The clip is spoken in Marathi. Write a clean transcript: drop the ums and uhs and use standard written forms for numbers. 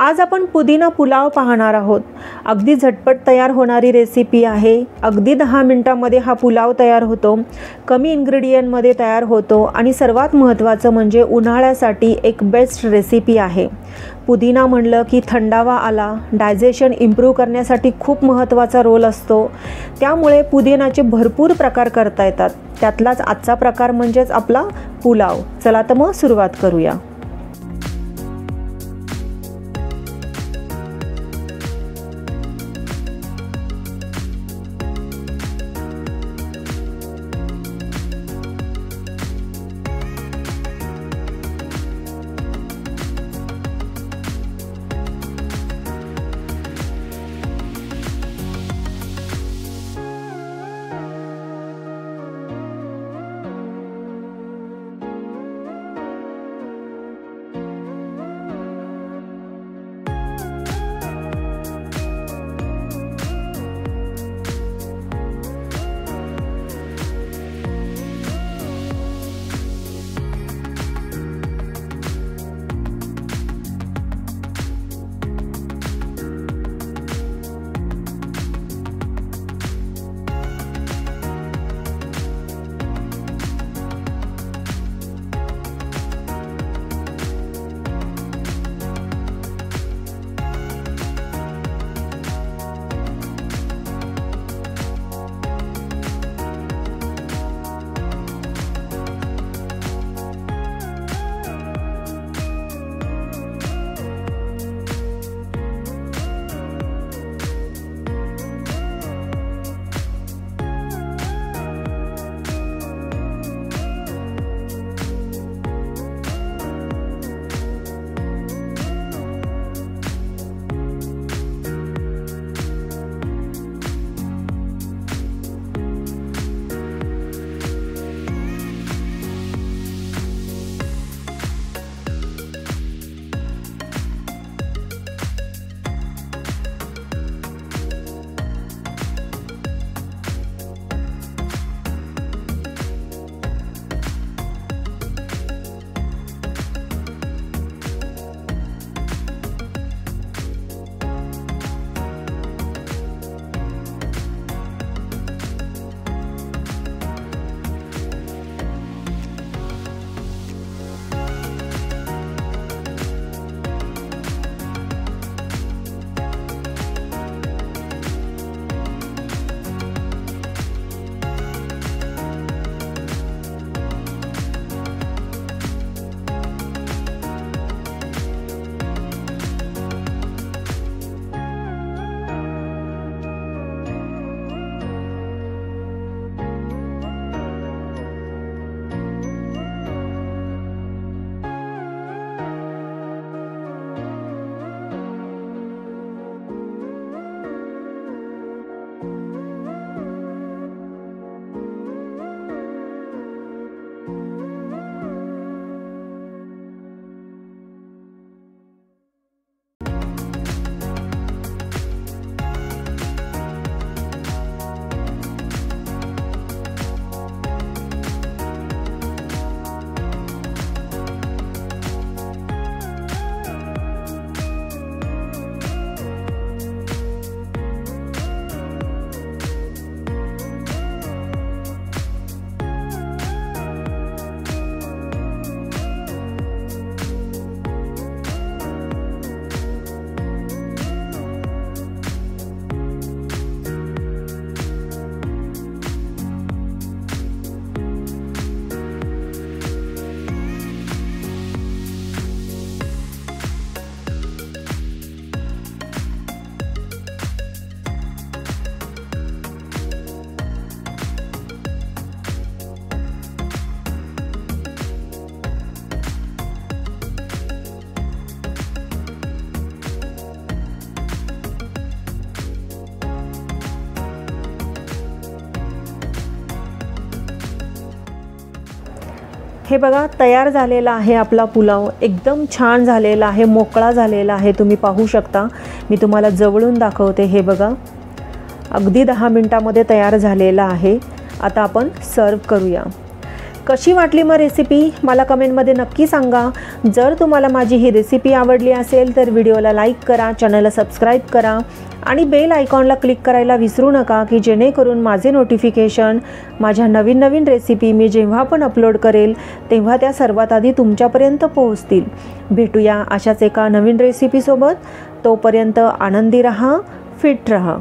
आज आपण पुदिना पुलाव पाहणार आहोत। अगदी झटपट तयार होणारी रेसिपी आहे। अगदी 10 मिनिटांमध्ये हा पुलाव तयार होतो। कमी इन्ग्रेडियंटमध्ये तयार होतो आणि सर्वात महत्त्वाचं म्हणजे उन्हाळ्यासाठी एक बेस्ट रेसिपी आहे। पुदिना म्हणलं की थंडावा आला, डायजेशन इम्प्रूव्ह करण्यासाठी खूप महत्त्वाचा रोल असतो। त्यामुळे पुदिनाचे भरपूर प्रकार करता येतात। त्यातलाच आजचा प्रकार म्हणजेच आपला पुलाव। चला तर मग सुरुवात करूया। हे बघा तयार झालेला आहे आपला पुलाव। एकदम छान झालेला आहे, मोकळा झालेला आहे। तुम्ही पाहू शकता, मी तुम्हाला जवळून दाखवते। हे बघा अगदी 10 मिनिटांमध्ये तयार झालेला आहे। आता आपण सर्व करूया। कशी वाटली मग रेसिपी मला कमेंटमध्ये नक्की सांगा। जर तुम्हाला माझी ही रेसिपी आवडली असेल तर व्हिडिओला लाईक करा, चॅनलला सबस्क्राईब करा आणि बेल आयकॉनला क्लिक करायला विसरू नका की जेणेकरून माझे नोटिफिकेशन माझ्या नवीन रेसिपी मी जेव्हा पण अपलोड करेल तेव्हा त्या सर्वात आधी तुमच्यापर्यंत पोहोचतील। भेटूया अशाच एका नवीन रेसिपीसोबत। तोपर्यंत आनंदी रहा, फिट रहा।